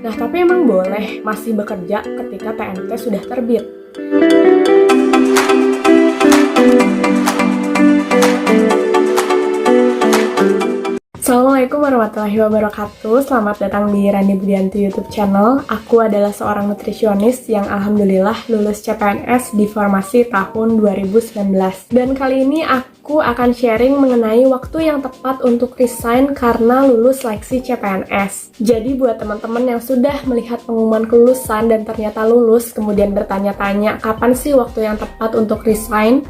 Nah, tapi emang boleh masih bekerja ketika TMT sudah terbit. Assalamualaikum warahmatullahi wabarakatuh. Selamat datang di Rani Budianti YouTube channel. Aku adalah seorang nutrisionis yang alhamdulillah lulus CPNS di formasi tahun 2019. Dan kali ini aku akan sharing mengenai waktu yang tepat untuk resign karena lulus seleksi CPNS. Jadi buat teman-teman yang sudah melihat pengumuman kelulusan dan ternyata lulus, kemudian bertanya-tanya kapan sih waktu yang tepat untuk resign?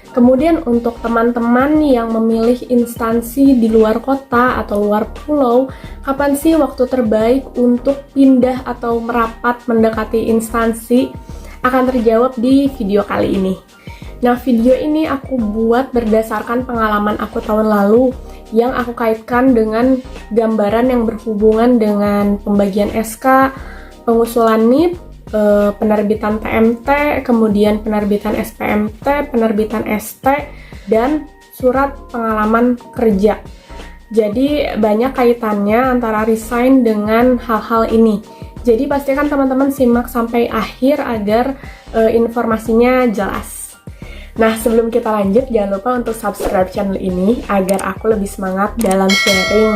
Kemudian untuk teman-teman yang memilih instansi di luar kota atau luar pulau, kapan sih waktu terbaik untuk pindah atau merapat mendekati instansi? Akan terjawab di video kali ini. Nah, video ini aku buat berdasarkan pengalaman aku tahun lalu yang aku kaitkan dengan gambaran yang berhubungan dengan pembagian SK, pengusulan NIP, penerbitan TMT, kemudian penerbitan SPMT, penerbitan ST, dan surat pengalaman kerja. Jadi banyak kaitannya antara resign dengan hal-hal ini. Jadi pastikan teman-teman simak sampai akhir agar informasinya jelas. Nah, sebelum kita lanjut, jangan lupa untuk subscribe channel ini agar aku lebih semangat dalam sharing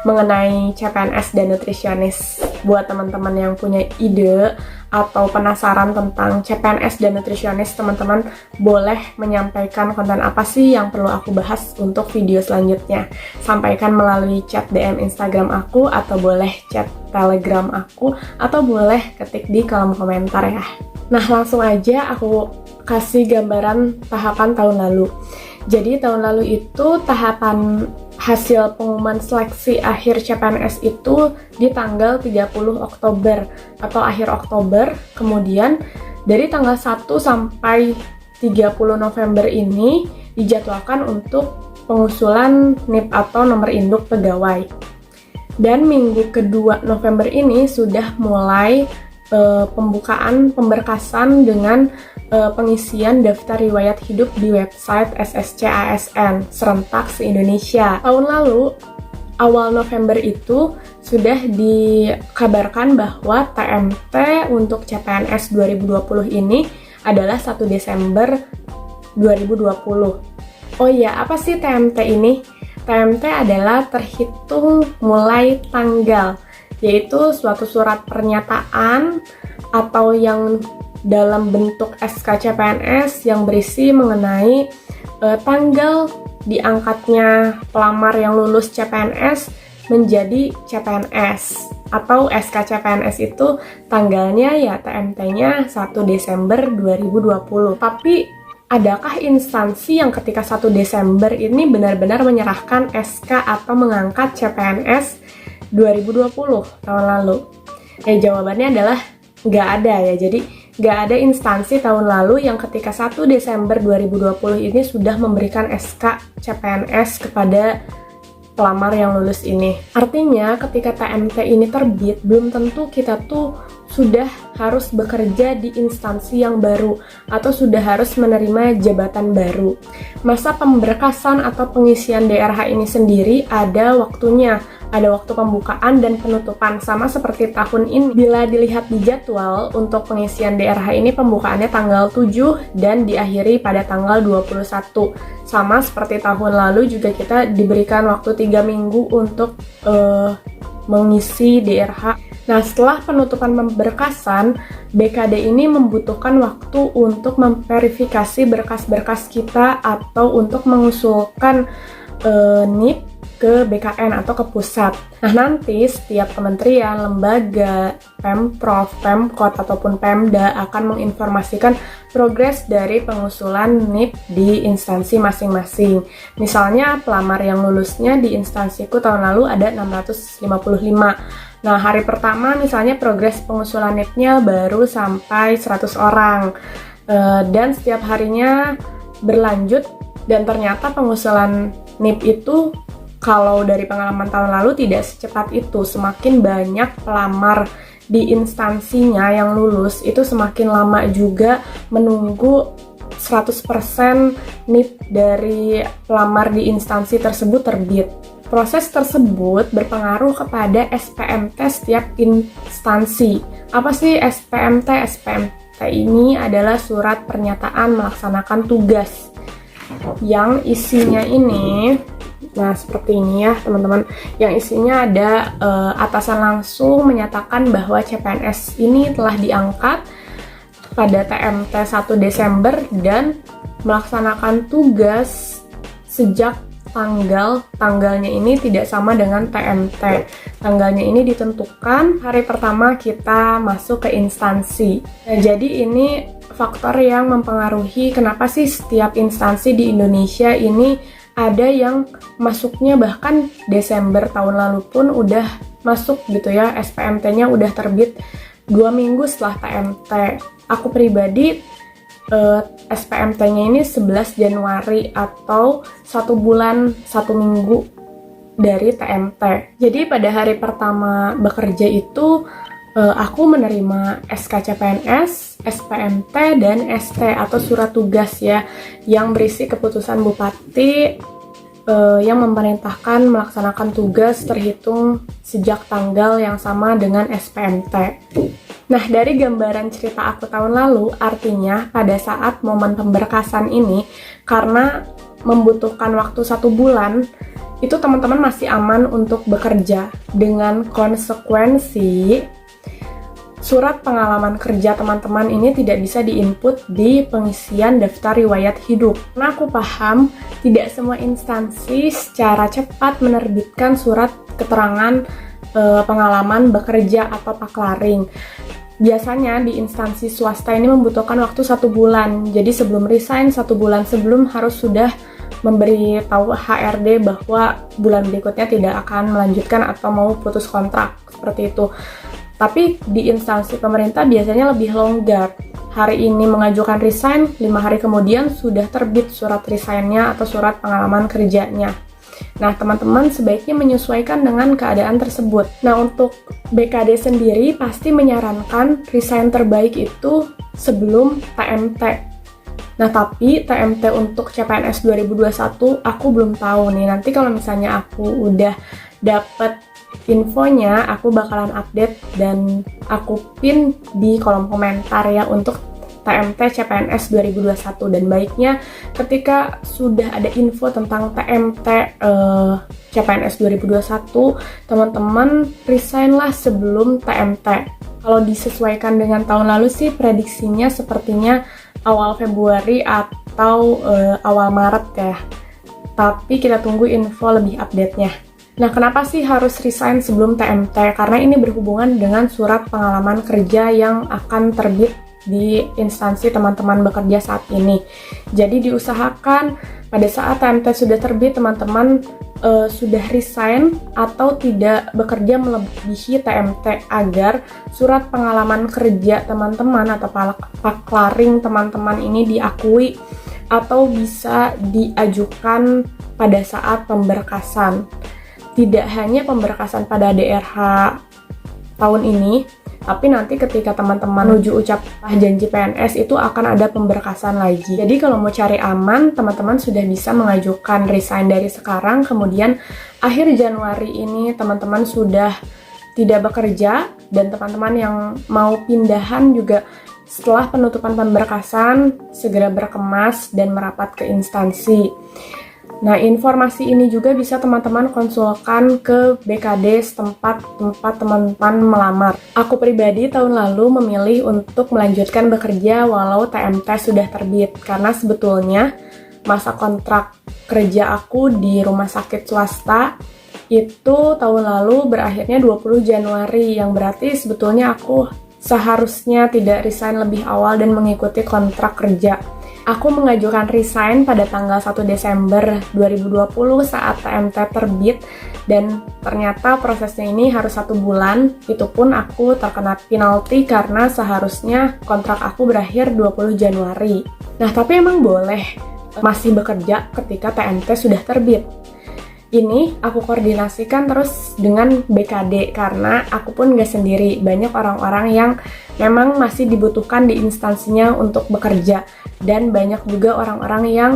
mengenai CPNS dan nutrisionis. Buat teman-teman yang punya ide atau penasaran tentang CPNS dan nutrisionis, teman-teman boleh menyampaikan konten apa sih yang perlu aku bahas untuk video selanjutnya. Sampaikan melalui chat DM Instagram aku, atau boleh chat Telegram aku, atau boleh ketik di kolom komentar ya. Nah, langsung aja aku kasih gambaran tahapan tahun lalu. Jadi tahun lalu itu tahapan hasil pengumuman seleksi akhir CPNS itu di tanggal 30 Oktober atau akhir Oktober. Kemudian dari tanggal 1 sampai 30 November ini dijadwalkan untuk pengusulan NIP atau nomor induk pegawai. Dan minggu kedua November ini sudah mulai pembukaan pemberkasan dengan pengisian daftar riwayat hidup di website SSC-ASN serentak se-Indonesia. Tahun lalu, awal November itu sudah dikabarkan bahwa TMT untuk CPNS 2020 ini adalah 1 Desember 2020. Oh iya, apa sih TMT ini? TMT adalah terhitung mulai tanggal, yaitu suatu surat pernyataan atau yang dalam bentuk SK CPNS yang berisi mengenai tanggal diangkatnya pelamar yang lulus CPNS menjadi CPNS, atau SK CPNS itu tanggalnya ya TMT-nya 1 Desember 2020. Tapi adakah instansi yang ketika 1 Desember ini benar-benar menyerahkan SK atau mengangkat CPNS 2020 tahun lalu? Jawabannya adalah nggak ada ya. Jadi nggak ada instansi tahun lalu yang ketika 1 Desember 2020 ini sudah memberikan SK CPNS kepada pelamar yang lulus ini. Artinya ketika TMT ini terbit, belum tentu kita tuh sudah harus bekerja di instansi yang baru atau sudah harus menerima jabatan baru. Masa pemberkasan atau pengisian DRH ini sendiri ada waktunya. Ada waktu pembukaan dan penutupan, sama seperti tahun ini. Bila dilihat di jadwal, untuk pengisian DRH ini pembukaannya tanggal 7 dan diakhiri pada tanggal 21. Sama seperti tahun lalu juga kita diberikan waktu 3 minggu untuk mengisi DRH. Nah, setelah penutupan pemberkasan, BKD ini membutuhkan waktu untuk memverifikasi berkas-berkas kita atau untuk mengusulkan NIP ke BKN atau ke pusat. Nah, nanti setiap kementerian, lembaga, Pemprov, Pemkot, ataupun Pemda akan menginformasikan progres dari pengusulan NIP di instansi masing-masing. Misalnya, pelamar yang lulusnya di instansiku tahun lalu ada 655. Nah, hari pertama misalnya progres pengusulan NIP-nya baru sampai 100 orang. Dan setiap harinya berlanjut, dan ternyata pengusulan NIP itu kalau dari pengalaman tahun lalu tidak secepat itu. Semakin banyak pelamar di instansinya yang lulus, itu semakin lama juga menunggu 100% NIP dari pelamar di instansi tersebut terbit. Proses tersebut berpengaruh kepada SPMT setiap instansi instansi. Apa sih SPMT? SPMT ini adalah surat pernyataan melaksanakan tugas yang isinya ini, nah seperti ini ya teman-teman, yang isinya ada atasan langsung menyatakan bahwa CPNS ini telah diangkat pada TMT 1 Desember dan melaksanakan tugas sejak tanggalnya ini tidak sama dengan TMT. Tanggalnya ini ditentukan hari pertama kita masuk ke instansi. Nah, jadi ini faktor yang mempengaruhi kenapa sih setiap instansi di Indonesia ini ada yang masuknya bahkan Desember tahun lalu pun udah masuk gitu ya, SPMT-nya udah terbit 2 minggu setelah TMT. Aku pribadi SPMT-nya ini 11 Januari atau 1 bulan 1 minggu dari TMT. Jadi pada hari pertama bekerja itu aku menerima SK CPNS, SPMT, dan ST atau surat tugas ya, yang berisi keputusan Bupati yang memerintahkan melaksanakan tugas terhitung sejak tanggal yang sama dengan SPMT. Nah, dari gambaran cerita aku tahun lalu, artinya pada saat momen pemberkasan ini, karena membutuhkan waktu 1 bulan, itu teman-teman masih aman untuk bekerja dengan konsekuensi surat pengalaman kerja teman-teman ini tidak bisa diinput di pengisian daftar riwayat hidup. Nah, aku paham tidak semua instansi secara cepat menerbitkan surat keterangan pengalaman bekerja atau paklaring. Biasanya di instansi swasta ini membutuhkan waktu 1 bulan. Jadi sebelum resign 1 bulan sebelum harus sudah memberi tahu HRD bahwa bulan berikutnya tidak akan melanjutkan atau mau putus kontrak seperti itu. Tapi di instansi pemerintah biasanya lebih longgar. Hari ini mengajukan resign, 5 hari kemudian sudah terbit surat resign-nya atau surat pengalaman kerjanya. Nah, teman-teman sebaiknya menyesuaikan dengan keadaan tersebut. Nah, untuk BKD sendiri pasti menyarankan resign terbaik itu sebelum TMT. Nah, tapi TMT untuk CPNS 2021 aku belum tahu nih. Nanti kalau misalnya aku udah dapet infonya, aku bakalan update dan aku pin di kolom komentar ya untuk TMT CPNS 2021. Dan baiknya ketika sudah ada info tentang TMT CPNS 2021, teman-teman resign lah sebelum TMT. Kalau disesuaikan dengan tahun lalu sih prediksinya sepertinya awal Februari atau awal Maret ya. Tapi kita tunggu info lebih update-nya. Nah, kenapa sih harus resign sebelum TMT? Karena ini berhubungan dengan surat pengalaman kerja yang akan terbit di instansi teman-teman bekerja saat ini. Jadi diusahakan pada saat TMT sudah terbit, teman-teman sudah resign atau tidak bekerja melebihi TMT agar surat pengalaman kerja teman-teman atau paklaring teman-teman ini diakui atau bisa diajukan pada saat pemberkasan. Tidak hanya pemberkasan pada DRH tahun ini, tapi nanti ketika teman-teman menuju ucap janji PNS itu akan ada pemberkasan lagi. Jadi kalau mau cari aman, teman-teman sudah bisa mengajukan resign dari sekarang, kemudian akhir Januari ini teman-teman sudah tidak bekerja, dan teman-teman yang mau pindahan juga setelah penutupan pemberkasan segera berkemas dan merapat ke instansi. Nah, informasi ini juga bisa teman-teman konsulkan ke BKD setempat tempat teman-teman melamar. Aku pribadi tahun lalu memilih untuk melanjutkan bekerja walau TMT sudah terbit, karena sebetulnya masa kontrak kerja aku di rumah sakit swasta itu tahun lalu berakhirnya 20 Januari, yang berarti sebetulnya aku seharusnya tidak resign lebih awal dan mengikuti kontrak kerja. Aku mengajukan resign pada tanggal 1 Desember 2020 saat TMT terbit, dan ternyata prosesnya ini harus 1 bulan. Itu pun aku terkena penalti karena seharusnya kontrak aku berakhir 20 Januari. Nah, tapi emang boleh masih bekerja ketika TMT sudah terbit. Ini aku koordinasikan terus dengan BKD karena aku pun gak sendiri. Banyak orang-orang yang memang masih dibutuhkan di instansinya untuk bekerja, dan banyak juga orang-orang yang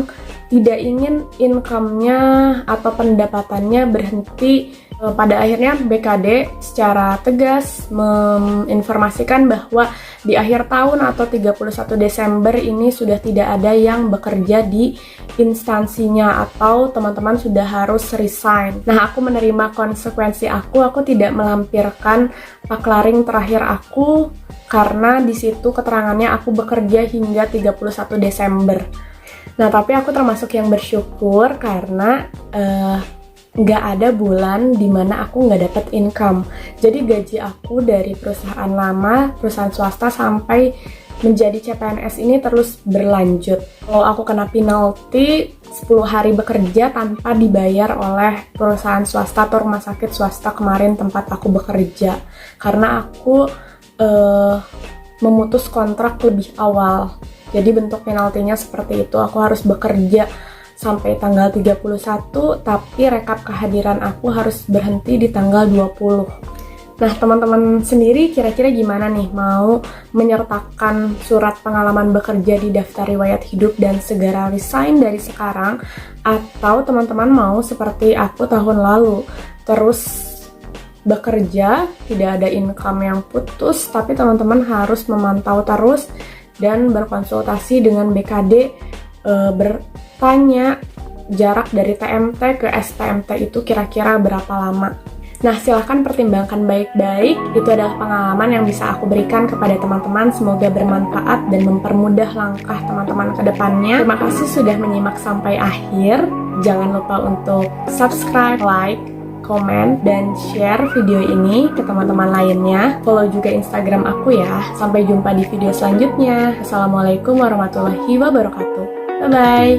tidak ingin income-nya atau pendapatannya berhenti. Pada akhirnya BKD secara tegas menginformasikan bahwa di akhir tahun atau 31 Desember ini sudah tidak ada yang bekerja di instansinya atau teman-teman sudah harus resign. Nah, aku menerima konsekuensi aku tidak melampirkan paklaring terakhir aku karena di situ keterangannya aku bekerja hingga 31 Desember. Nah, tapi aku termasuk yang bersyukur karena nggak ada bulan dimana aku nggak dapat income. Jadi gaji aku dari perusahaan lama, perusahaan swasta sampai menjadi CPNS ini terus berlanjut. Kalau aku kena penalti 10 hari bekerja tanpa dibayar oleh perusahaan swasta atau rumah sakit swasta kemarin tempat aku bekerja. Karena aku memutus kontrak lebih awal. Jadi bentuk penaltinya seperti itu, aku harus bekerja sampai tanggal 31, tapi rekap kehadiran aku harus berhenti di tanggal 20. Nah, teman-teman sendiri kira-kira gimana nih? Mau menyertakan surat pengalaman bekerja di daftar riwayat hidup dan segera resign dari sekarang? Atau teman-teman mau seperti aku tahun lalu, terus bekerja, tidak ada income yang putus, tapi teman-teman harus memantau terus dan berkonsultasi dengan BKD, bertanya jarak dari TMT ke STMT itu kira-kira berapa lama. Nah, silahkan pertimbangkan baik-baik. Itu adalah pengalaman yang bisa aku berikan kepada teman-teman. Semoga bermanfaat dan mempermudah langkah teman-teman ke depannya. Terima kasih sudah menyimak sampai akhir. Jangan lupa untuk subscribe, like, komen, dan share video ini ke teman-teman lainnya. Follow juga Instagram aku ya. Sampai jumpa di video selanjutnya. Assalamualaikum warahmatullahi wabarakatuh. Bye-bye.